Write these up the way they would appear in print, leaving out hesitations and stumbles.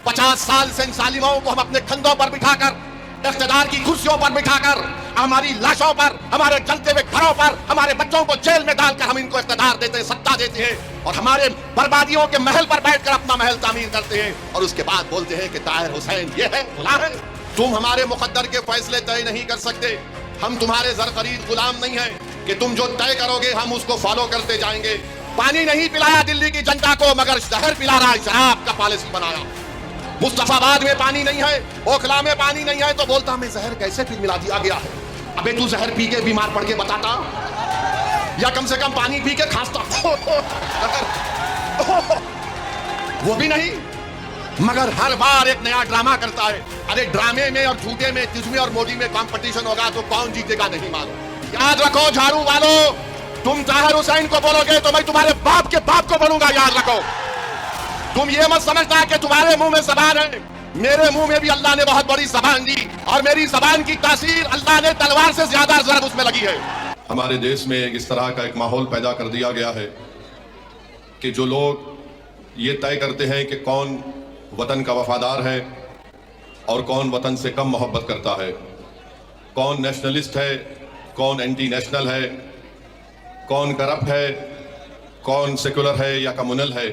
50 साल से इन सालिमों को हम अपने कंधों पर बिठाकर, इख्तिदार की कुर्सियों पर बिठाकर, हमारी लाशों पर, हमारे जलते हुए घरों पर, हमारे बच्चों को जेल में डालकर हम इनको इख्तिदार देते हैं, सत्ता देते हैं और हमारे बर्बादियों के महल पर बैठकर अपना महल तामीर करते हैं और उसके बाद बोलते हैं कि ताहिर हुसैन ये है, खुदा है। तुम हमारे मुकद्दर के फैसले तय नहीं कर सकते। हम तुम्हारे ज़रख़रीद गुलाम नहीं है कि तुम जो तय करोगे हम उसको फॉलो करते जाएंगे। पानी नहीं पिलाया दिल्ली की जनता को, मगर जहर पिला रहा है, शराब का पॉलिसी बनाया। मुस्तफाबाद में पानी नहीं है, ओखला में पानी नहीं है, तो बोलता मैं जहर कैसे फिर मिला दिया गया है। अबे तू जहर पी के बीमार पड़ के बताता, या कम से कम पानी पी के खांसता। वो भी नहीं, मगर हर बार एक नया ड्रामा करता है। अरे ड्रामे में और झूठे में, तिजमे और मोदी में कंपटीशन होगा तो कौन जीतेगा नहीं मालूम। याद रखो झाड़ू वालों, तुम ताहिर हुसैन को बोलोगे तो मैं तुम्हारे बाप के बाप को बोलूंगा, याद रखो। तुम ये मत समझना कि तुम्हारे मुंह में जबान है, मेरे मुंह में भी अल्लाह ने बहुत बड़ी जबान दी और मेरी जबान की तासीर अल्लाह ने तलवार से ज्यादा ज़रब उसमें लगी है। हमारे देश में इस तरह का एक माहौल पैदा कर दिया गया है कि जो लोग ये तय करते हैं कि कौन वतन का वफादार है और कौन वतन से कम मोहब्बत करता है, कौन नेशनलिस्ट है, कौन एंटी नेशनल है, कौन करप्ट है, कौन सेकुलर है या कम्युनल है।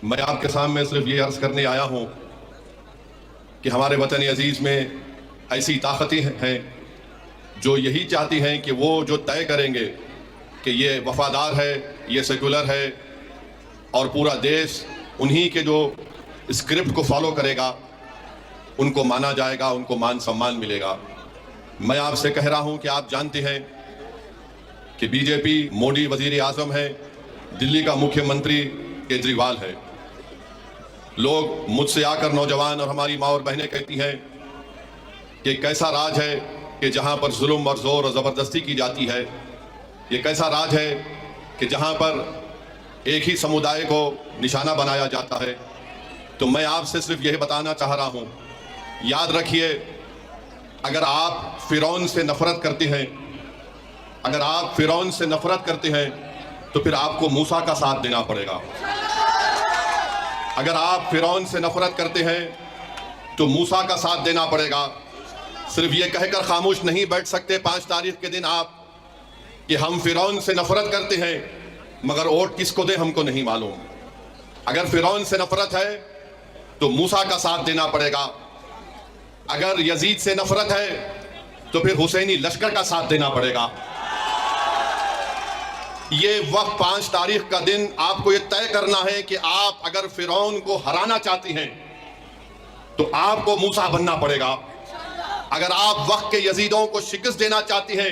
मैं आपके सामने सिर्फ ये अर्ज करने आया हूं कि हमारे वतन अजीज में ऐसी ताकतें हैं जो यही चाहती हैं कि वो जो तय करेंगे कि ये वफादार है, ये सेकुलर है और पूरा देश उन्हीं के जो स्क्रिप्ट को फॉलो करेगा उनको माना जाएगा, उनको मान सम्मान मिलेगा। मैं आपसे कह रहा हूं कि आप जानते हैं कि बीजेपी, मोदी वजीर आजम है, दिल्ली का मुख्यमंत्री केजरीवाल है। लोग मुझसे आकर, नौजवान और हमारी माँ और बहनें कहती हैं कि कैसा राज है कि जहां पर जुल्म और जोर और ज़बरदस्ती की जाती है। ये कैसा राज है कि जहां पर एक ही समुदाय को निशाना बनाया जाता है। तो मैं आपसे सिर्फ यही बताना चाह रहा हूं, याद रखिए, अगर आप फिरौन से नफरत करते हैं, अगर आप फिरौन से नफरत करते हैं तो फिर आपको मूसा का साथ देना पड़ेगा। अगर आप फिरौन से नफरत करते हैं तो मूसा का साथ देना पड़ेगा। सिर्फ ये कहकर खामोश नहीं बैठ सकते 5 तारीख के दिन आप कि हम फिरौन से नफरत करते हैं, मगर वोट किसको दे हमको नहीं मालूम। अगर फिरौन से नफरत है तो मूसा का साथ देना पड़ेगा। अगर यजीद से नफरत है तो फिर हुसैनी लश्कर का साथ देना पड़ेगा। ये वक्त 5 तारीख का दिन आपको ये तय करना है कि आप अगर फिरौन को हराना चाहती हैं तो आपको मूसा बनना पड़ेगा। अगर आप वक्त के यजीदों को शिकस्त देना चाहती हैं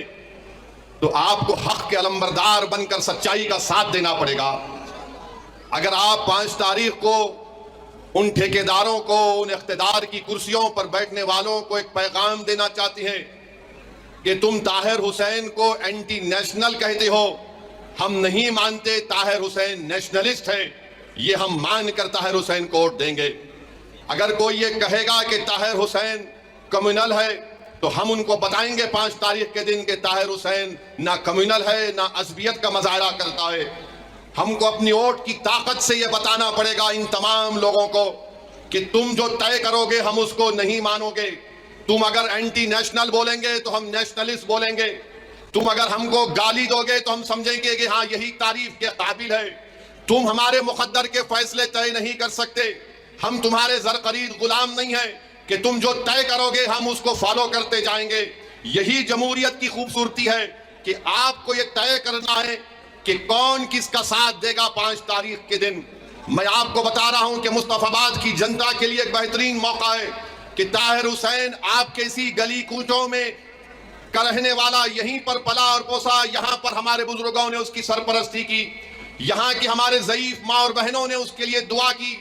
तो आपको हक के अलंबरदार बनकर सच्चाई का साथ देना पड़ेगा। अगर आप 5 तारीख को उन ठेकेदारों को, उन इख्तिदार की कुर्सियों पर बैठने वालों को एक पैगाम देना चाहती हैं कि तुम ताहिर हुसैन को एंटी नेशनल कहते हो, हम नहीं मानते, ताहिर हुसैन नेशनलिस्ट है, ये हम मानकर ताहिर हुसैन को वोट देंगे। अगर कोई ये कहेगा कि ताहिर हुसैन कम्युनल है तो हम उनको बताएंगे 5 तारीख के दिन कि ताहिर हुसैन ना कम्युनल है, ना अज़बियत का मज़ाहरा करता है। हमको अपनी वोट की ताकत से ये बताना पड़ेगा इन तमाम लोगों को कि तुम जो तय करोगे हम उसको नहीं मानोगे। तुम अगर एंटी नेशनल बोलेंगे तो हम नेशनलिस्ट बोलेंगे। तुम अगर हमको गाली दोगे तो हम समझेंगे कि हाँ यही तारीफ के काबिल है। तुम हमारे मुकद्दर के फैसले तय नहीं कर सकते। हम तुम्हारे ज़रख़रीद गुलाम नहीं है कि तुम जो तय करोगे हम उसको फॉलो करते जाएंगे। यही जमहूरियत की खूबसूरती है कि आपको ये तय करना है कि कौन किसका साथ देगा 5 तारीख के दिन। मैं आपको बता रहा हूं कि मुस्तफाबाद की जनता के लिए एक बेहतरीन मौका है कि ताहिर हुसैन आपके इसी गली कूचों में का रहने वाला, यहीं पर पला और पोसा, यहाँ पर हमारे बुजुर्गों ने उसकी सरपरस्ती की, यहाँ के हमारे ज़ईफ माँ और बहनों ने उसके लिए दुआ की,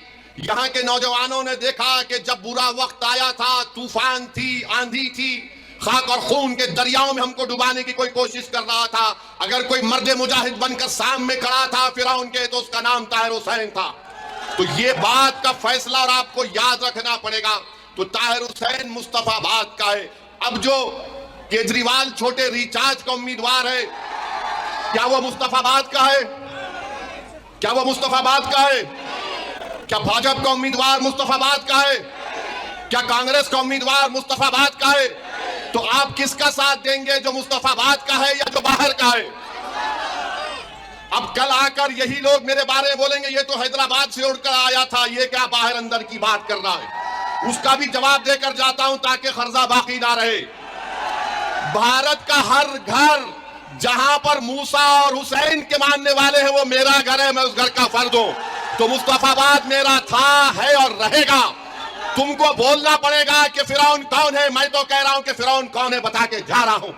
यहाँ के नौजवानों ने देखा कि जब बुरा वक्त आया था, तूफान थी, आंधी थी, खाक और खून के दरियाओं में हमको डुबाने की कोई कोशिश कर रहा था। अगर कोई मर्द मुजाहिद बनकर सामने खड़ा था फिरौन के तो उसका नाम ताहिर हुसैन था। तो ये बात का फैसला और आपको याद रखना पड़ेगा। तो ताहिर हुसैन मुस्तफाबाद का है। अब जो केजरीवाल छोटे रिचार्ज का उम्मीदवार है, क्या वो मुस्तफाबाद का है? क्या वो मुस्तफाबाद का है? क्या भाजपा का उम्मीदवार मुस्तफाबाद का है? क्या कांग्रेस का उम्मीदवार मुस्तफाबाद का है? तो आप किसका साथ देंगे, जो मुस्तफाबाद का है या जो बाहर का है? अब कल आकर यही लोग मेरे बारे में बोलेंगे ये तो हैदराबाद से उड़कर आया था, ये क्या बाहर अंदर की बात कर रहा है। उसका भी जवाब देकर जाता हूं ताकि खर्जा बाकी ना रहे। भारत का हर घर जहां पर मूसा और हुसैन के मानने वाले हैं वो मेरा घर है, मैं उस घर का फर्द हूं। तो मुस्तफाबाद मेरा था, है और रहेगा। तुमको बोलना पड़ेगा कि फिरौन कौन है, मैं तो कह रहा हूं कि फिरौन कौन है बता के जा रहा हूं।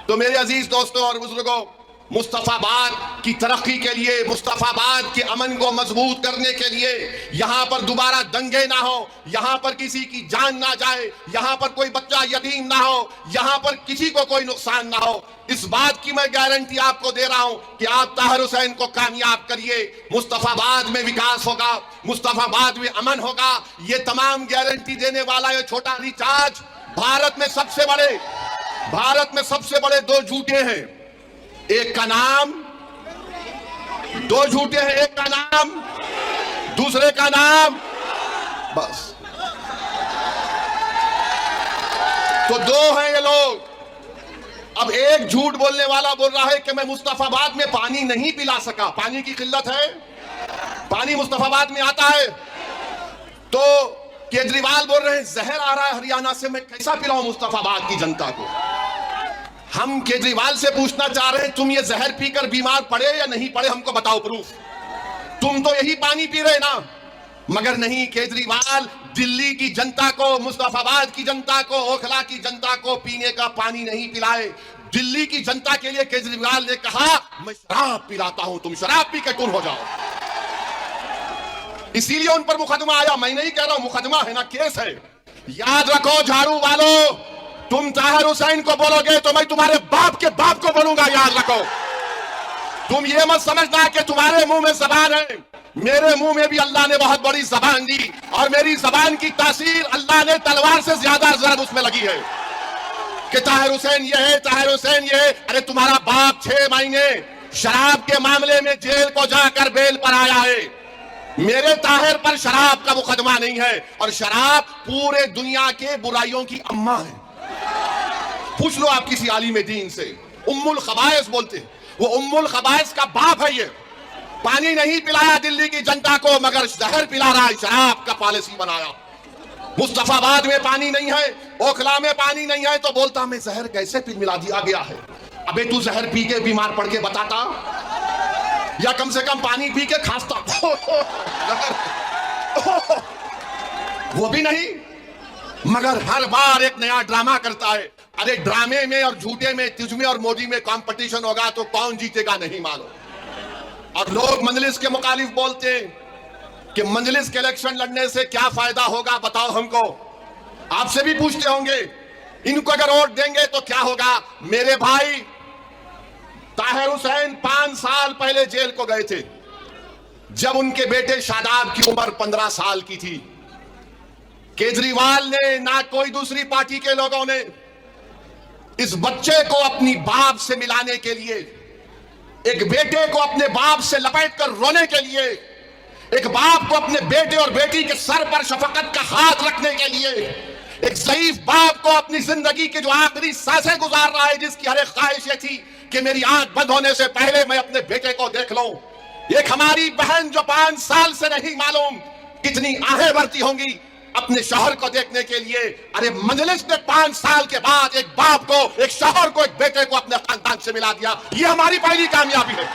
तो मेरे अजीज दोस्तों और बुजुर्गों, मुस्तफाबाद की तरक्की के लिए, मुस्तफाबाद के अमन को मजबूत करने के लिए, यहां पर दोबारा दंगे ना हो, यहां पर किसी की जान ना जाए, यहां पर कोई बच्चा यतीम ना हो, यहां पर किसी को कोई नुकसान ना हो, इस बात की मैं गारंटी आपको दे रहा हूं कि आप ताहिर हुसैन को कामयाब करिए, मुस्तफाबाद में विकास होगा, मुस्तफाबाद में अमन होगा। ये तमाम गारंटी देने वाला ये छोटा रिचार्ज भारत में सबसे बड़े दो झूठे हैं। एक का नाम, दो झूठे हैं, एक का नाम, दूसरे का नाम, बस। तो दो हैं ये लोग। अब एक झूठ बोलने वाला बोल रहा है कि मैं मुस्तफाबाद में पानी नहीं पिला सका, पानी की किल्लत है, पानी मुस्तफाबाद में आता है। तो केजरीवाल बोल रहे हैं जहर आ रहा है हरियाणा से, मैं कैसा पिलाऊं मुस्तफाबाद की जनता को। हम केजरीवाल से पूछना चाह रहे हैं तुम ये जहर पीकर बीमार पड़े या नहीं पड़े, हमको बताओ प्रूफ। तुम तो यही पानी पी रहे ना। मगर नहीं, केजरीवाल दिल्ली की जनता को, मुस्तफाबाद की जनता को, ओखला की जनता को पीने का पानी नहीं पिलाए। दिल्ली की जनता के लिए केजरीवाल ने कहा मैं शराब पिलाता हूं, तुम शराब पी के टूर हो जाओ। इसीलिए उन पर मुकदमा आया। मैं नहीं कह रहा हूं, मुकदमा है ना, केस है। याद रखो झाड़ू वालों, तुम ताहिर हुसैन को बोलोगे तो मैं तुम्हारे बाप के बाप को बोलूंगा, याद रखो। तुम ये मत समझना कि तुम्हारे मुंह में जबान है, मेरे मुंह में भी अल्लाह ने बहुत बड़ी जबान दी, और मेरी जबान की तासीर अल्लाह ने तलवार से ज्यादा जरब उसमें लगी है कि ताहिर हुसैन ये है, ताहिर हुसैन ये है। अरे तुम्हारा बाप 6 महीने शराब के मामले में जेल को जाकर बेल पर आया है। मेरे ताहिर पर शराब का मुकदमा नहीं है, और शराब पूरे दुनिया के बुराइयों की अम्मा है। पूछ लो आप किसी आलिम दीन से, उम्मुल खबाइस बोलते हैं, वो उम्मुल खबाइस का बाप है। ये पानी नहीं पिलाया दिल्ली की जनता को, मगर जहर पिला रहा है, शराब का पॉलिसी बनाया। मुस्तफाबाद में पानी नहीं है, ओखला में पानी नहीं है, तो बोलता मैं जहर कैसे मिला दिया गया है। अबे तू जहर पी के बीमार पड़ के बताता, या कम से कम पानी पी के खांसता। वो भी नहीं, मगर हर बार एक नया ड्रामा करता है। अरे ड्रामे में और झूठे में, तुझमें और मोदी में कंपटीशन होगा तो कौन जीतेगा नहीं मालूम। और लोग मजलिस के मुखालिफ बोलते हैं कि मजलिस के इलेक्शन लड़ने से क्या फायदा होगा, बताओ हमको। आपसे भी पूछते होंगे इनको अगर वोट देंगे तो क्या होगा। मेरे भाई ताहिर हुसैन 5 साल पहले जेल को गए थे, जब उनके बेटे शादाब की उम्र 15 साल की थी। केजरीवाल ने, ना कोई दूसरी पार्टी के लोगों ने, इस बच्चे को अपनी बाप से मिलाने के लिए, एक बेटे को अपने बाप से लपेट कर रोने के लिए, एक बाप को अपने बेटे और बेटी के सर पर शफकत का हाथ रखने के लिए, एक ज़ईफ बाप को अपनी जिंदगी की जो आखिरी सांसें गुजार रहा है, जिसकी हर एक ख्वाहिश ये थी कि मेरी आंख बंद होने से पहले मैं अपने बेटे को देख लूं। एक हमारी बहन जो 5 साल से नहीं मालूम कितनी आहें भरती होंगी अपने शौहर को देखने के लिए। अरे मजलिस ने 5 साल के बाद एक बाप को, एक शौहर को, एक बेटे को अपने खानदान से मिला दिया। ये हमारी पहली कामयाबी है,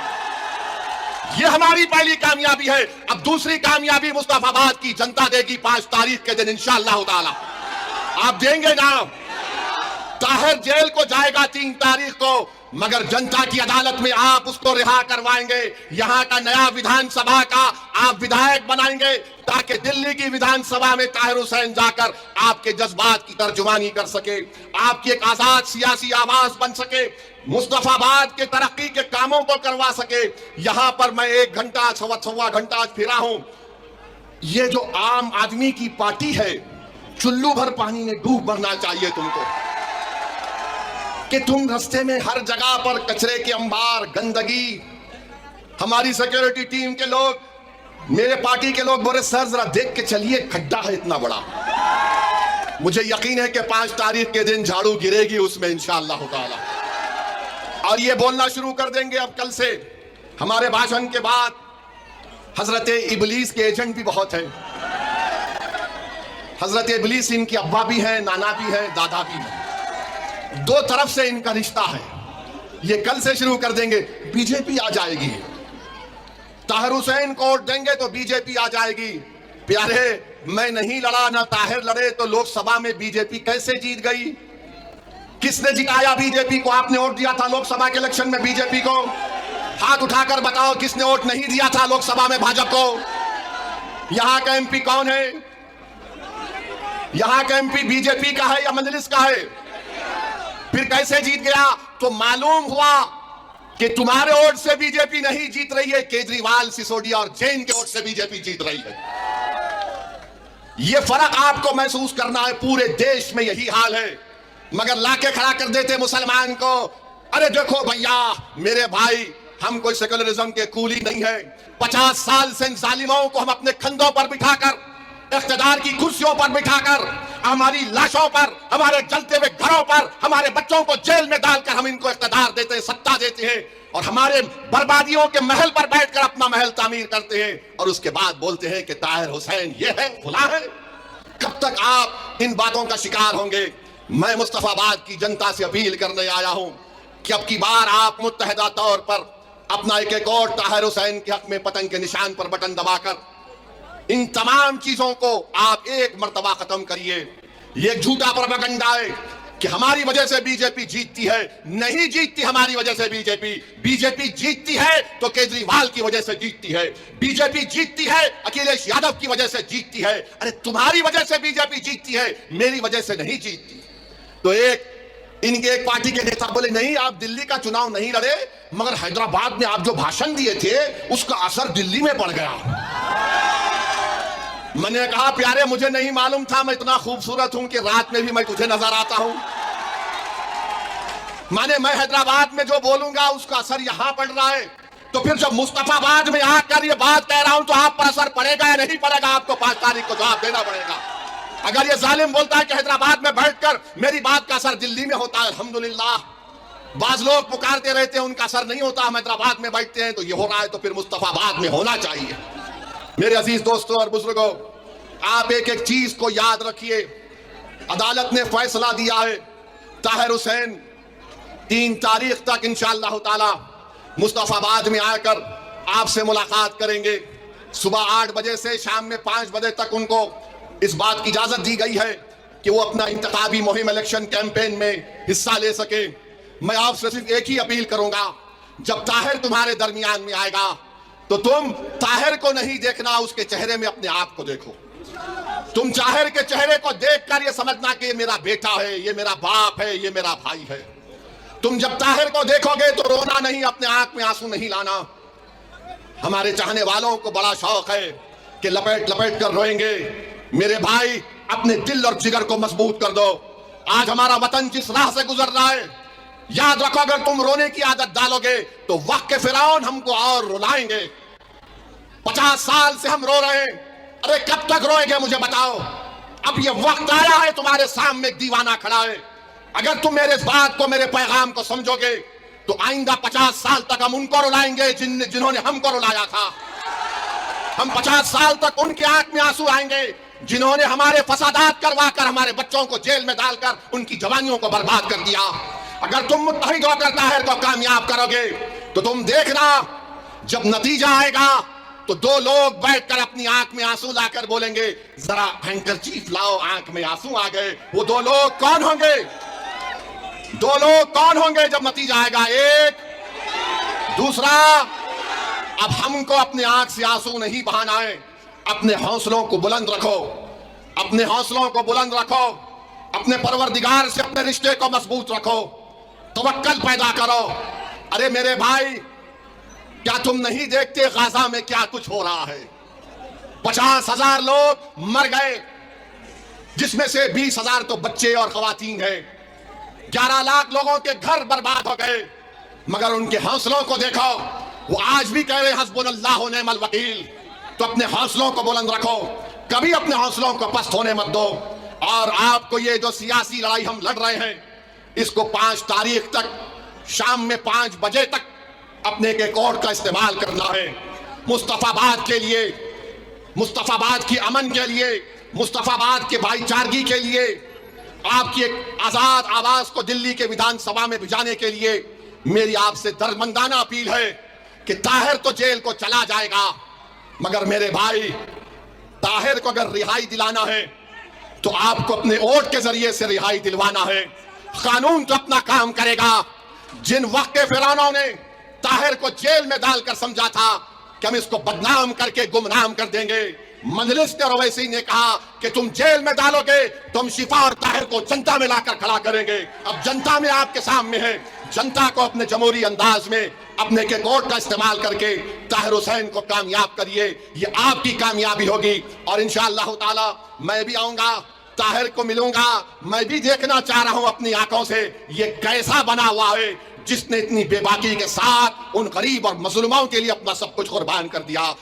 ये हमारी पहली कामयाबी है। अब दूसरी कामयाबी मुस्तफाबाद की जनता देगी 5 तारीख के दिन इंशाअल्लाह ताला। आप देंगे ना। ताहिर जेल को जाएगा 3 तारीख को, मगर जनता की अदालत में आप उसको रिहा करवाएंगे। यहां का नया विधानसभा का आप विधायक बनाएंगे, ताकि दिल्ली की विधानसभा में ताहिर हुसैन जाकर आपके जज्बात की तर्जुमानी कर सके, आपकी एक आजाद सियासी आवाज बन सके, मुस्तफाबाद के तरक्की के कामों को करवा सके। यहां पर मैं 1 घंटा, सवा घंटा फिरा हूं। ये जो आम आदमी की पार्टी है, चुल्लू भर पानी में डूब मरना चाहिए तुमको, कि तुम रास्ते में हर जगह पर कचरे के अंबार, गंदगी, हमारी सिक्योरिटी टीम के लोग मेरे पार्टी के लोग बोले सर जरा देख के चलिए, खड्डा है इतना बड़ा। मुझे यकीन है कि 5 तारीख के दिन झाड़ू गिरेगी उसमें इंशाअल्लाह ताला, और ये बोलना शुरू कर देंगे अब कल से। हमारे भाषण के बाद हजरत इबलीस के एजेंट भी बहुत हैं। हजरत इबलीस इनकी अब्बा भी हैं, नाना भी हैं, दादा भी हैं। 2 तरफ से इनका रिश्ता है। ये कल से शुरू कर देंगे। बीजेपी आ जाएगी, ताहिर हुसैन को वोट देंगे तो बीजेपी आ जाएगी। प्यारे, मैं नहीं लड़ा ना ताहिर लड़े तो लोकसभा में बीजेपी कैसे जीत गई? किसने जिताया बीजेपी को? आपने वोट दिया था लोकसभा के इलेक्शन में बीजेपी को? हाथ उठाकर बताओ किसने वोट नहीं दिया था लोकसभा में भाजपा को? यहां का एमपी कौन है? यहां का एमपी बीजेपी का है या मजलिस का है? फिर कैसे जीत गया? तो मालूम हुआ कि तुम्हारे वोट से बीजेपी नहीं जीत रही है, केजरीवाल, सिसोदिया और जैन के वोट से बीजेपी जीत रही है। यह फर्क आपको महसूस करना है। पूरे देश में यही हाल है, मगर लाके खड़ा कर देते मुसलमान को। अरे देखो भैया, मेरे भाई, हम कोई सेकुलरिज्म के कूली नहीं है। 50 साल से इन जालिमों को हम अपने कंधों पर बिठाकर, इख्तिदार की कुर्सियों पर बिठाकर, हमारी लाशों पर, हमारे जलते हुए घरों पर, हमारे बच्चों को जेल में डालकर हम इनको इख्तिदार देते हैं, सत्ता देते हैं, और हमारे बर्बादियों के महल पर बैठकर अपना महल तामीर करते हैं, और उसके बाद बोलते हैं कि ताहिर हुसैन ये है, फुला है। कब तक आप इन बातों का शिकार होंगे? मैं मुस्तफाबाद की जनता से अपील करने आया हूं कि अब की बार आप मुत्तहिदा तौर पर अपना एक और ताहिर हुसैन के हक में पतंग के निशान पर बटन दबाकर इन तमाम चीजों को आप एक मर्तबा खत्म करिए। ये झूठा प्रोपेगेंडा है कि हमारी वजह से बीजेपी जीतती है। नहीं जीतती हमारी वजह से बीजेपी। बीजेपी जीतती है तो केजरीवाल की वजह से जीतती है। बीजेपी जीतती है अखिलेश यादव की वजह से जीतती है। अरे तुम्हारी वजह से बीजेपी जीतती है, मेरी वजह से नहीं जीतती। तो इनके एक पार्टी के नेता बोले नहीं, आप दिल्ली का चुनाव नहीं लड़े, मगर हैदराबाद में आप जो भाषण दिए थे उसका असर दिल्ली में पड़ गया। मैंने कहा प्यारे, मुझे नहीं मालूम था मैं इतना खूबसूरत हूं कि रात में भी मैं तुझे नजर आता हूं। माने मैं हैदराबाद में जो बोलूंगा उसका असर यहां पड़ रहा है, तो फिर जब मुस्तफाबाद में आकर ये बात कह रहा हूं तो आप पर असर पड़ेगा या नहीं पड़ेगा? आपको 5 तारीख को जवाब देना पड़ेगा। अगर ये जालिम बोलता है कि हैदराबाद में बैठकर मेरी बात का असर दिल्ली में होता है, अल्हम्दुलिल्लाह। बाज लोग पुकारते रहते हैं उनका असर नहीं होता, हम हैदराबाद में बैठते हैं तो ये हो रहा है, तो फिर मुस्तफाबाद में होना चाहिए। मेरे अजीज दोस्तों और बुजुर्गों, आप एक एक चीज को याद रखिए। अदालत ने फैसला दिया है, ताहिर हुसैन 3 तारीख तक इंशाअल्लाह ताला मुस्तफाबाद में आकर आपसे मुलाकात करेंगे। सुबह 8 बजे से शाम में 5 बजे तक उनको इस बात की इजाजत दी गई है कि वो अपना इंतखाबी मुहिम, इलेक्शन कैंपेन में हिस्सा ले सके। मैं आपसे सिर्फ एक ही अपील करूंगा, जब ताहिर तुम्हारे दरमियान में आएगा तो तुम ताहिर को नहीं देखना, उसके चेहरे में अपने आप को देखो। तुम ताहिर के चेहरे को देखकर ये समझना कि ये मेरा बेटा है, ये मेरा बाप है, ये मेरा भाई है। तुम जब ताहिर को देखोगे तो रोना नहीं, अपने आंख में आंसू नहीं लाना। हमारे चाहने वालों को बड़ा शौक है कि लपेट लपेट कर रोएंगे। मेरे भाई, अपने दिल और जिगर को मजबूत कर दो। आज हमारा वतन जिस राह से गुजर रहा है, याद रखो, अगर तुम रोने की आदत डालोगे तो वक्त के फिरौन हमको और रुलाएंगे। 50 साल से हम रो रहे हैं, अरे कब तक रोएंगे मुझे बताओ? अब ये वक्त आया है, तुम्हारे सामने एक दीवाना खड़ा है। अगर तुम मेरे इस बात को, मेरे पैगाम को समझोगे तो आइंदा 50 साल तक हम उनको रुलाएंगे जिन्होंने हमको रुलाया था। हम 50 साल तक उनके आंख में आंसू आएंगे जिन्होंने हमारे फसादात करवाकर, हमारे बच्चों को जेल में डालकर उनकी जवानियों को बर्बाद कर दिया। अगर तुम मुत्तहिद होकर ताहिर को कामयाब करोगे तो तुम देखना, जब नतीजा आएगा तो 2 लोग बैठकर अपनी आंख में आंसू लाकर बोलेंगे जरा हैंकरचीफ लाओ, आंख में आंसू आ गए। वो 2 लोग कौन होंगे? 2 लोग कौन होंगे जब नतीजा आएगा? एक, दूसरा, अब हमको अपने आंख से आंसू नहीं बहाना है। अपने हौसलों को बुलंद रखो, अपने हौसलों को बुलंद रखो, अपने परवरदिगार से अपने रिश्ते को मजबूत रखो, तवक्कल पैदा करो। अरे मेरे भाई, क्या तुम नहीं देखते गाजा में क्या कुछ हो रहा है? 50,000 लोग मर गए, जिसमें से 20,000 तो बच्चे और खवातीन हैं। 11 लाख लोगों के घर बर्बाद हो गए, मगर उनके हौसलों को देखो, वो आज भी कह रहे हैं हस्बुनल्लाह व निअमल वकील। तो अपने हौसलों को बुलंद रखो, कभी अपने हौसलों को पस्त होने मत दो। और आपको ये जो सियासी लड़ाई हम लड़ रहे हैं, इसको 5 तारीख तक शाम में 5 बजे तक अपने के कोड का इस्तेमाल करना है। मुस्तफाबाद के लिए, मुस्तफाबाद की अमन के लिए, मुस्तफाबाद के भाईचारगी के लिए, आपकी एक आजाद आवाज को दिल्ली के विधानसभा में भिजाने के लिए मेरी आपसे दर्दमंदाना अपील है कि ताहिर तो जेल को चला जाएगा, मगर मेरे भाई ताहिर को अगर रिहाई दिलाना है तो आपको अपने वोट के जरिए से रिहाई दिलवाना है। कानून तो अपना काम करेगा। जिन वक्त के फिरौनों ने ताहिर को जेल में डालकर समझा था कि हम इसको बदनाम करके गुमनाम कर देंगे, मजलिस ने और ओवैसी ने कहा कि तुम जेल में डालोगे तो हम शिफा और ताहिर को जनता में लाकर खड़ा करेंगे। अब जनता में आपके सामने है, जनता को अपने जमहूरी अंदाज में अपने के कोर्ट का इस्तेमाल करके ताहिर हुसैन को कामयाब करिए। ये आपकी कामयाबी होगी और इंशाअल्लाह ताला मैं भी आऊंगा, ताहिर को मिलूंगा। मैं भी देखना चाह रहा हूं अपनी आंखों से ये कैसा बना हुआ है जिसने इतनी बेबाकी के साथ उन गरीब और मजलूमों के लिए अपना सब कुछ कुर्बान कर दिया।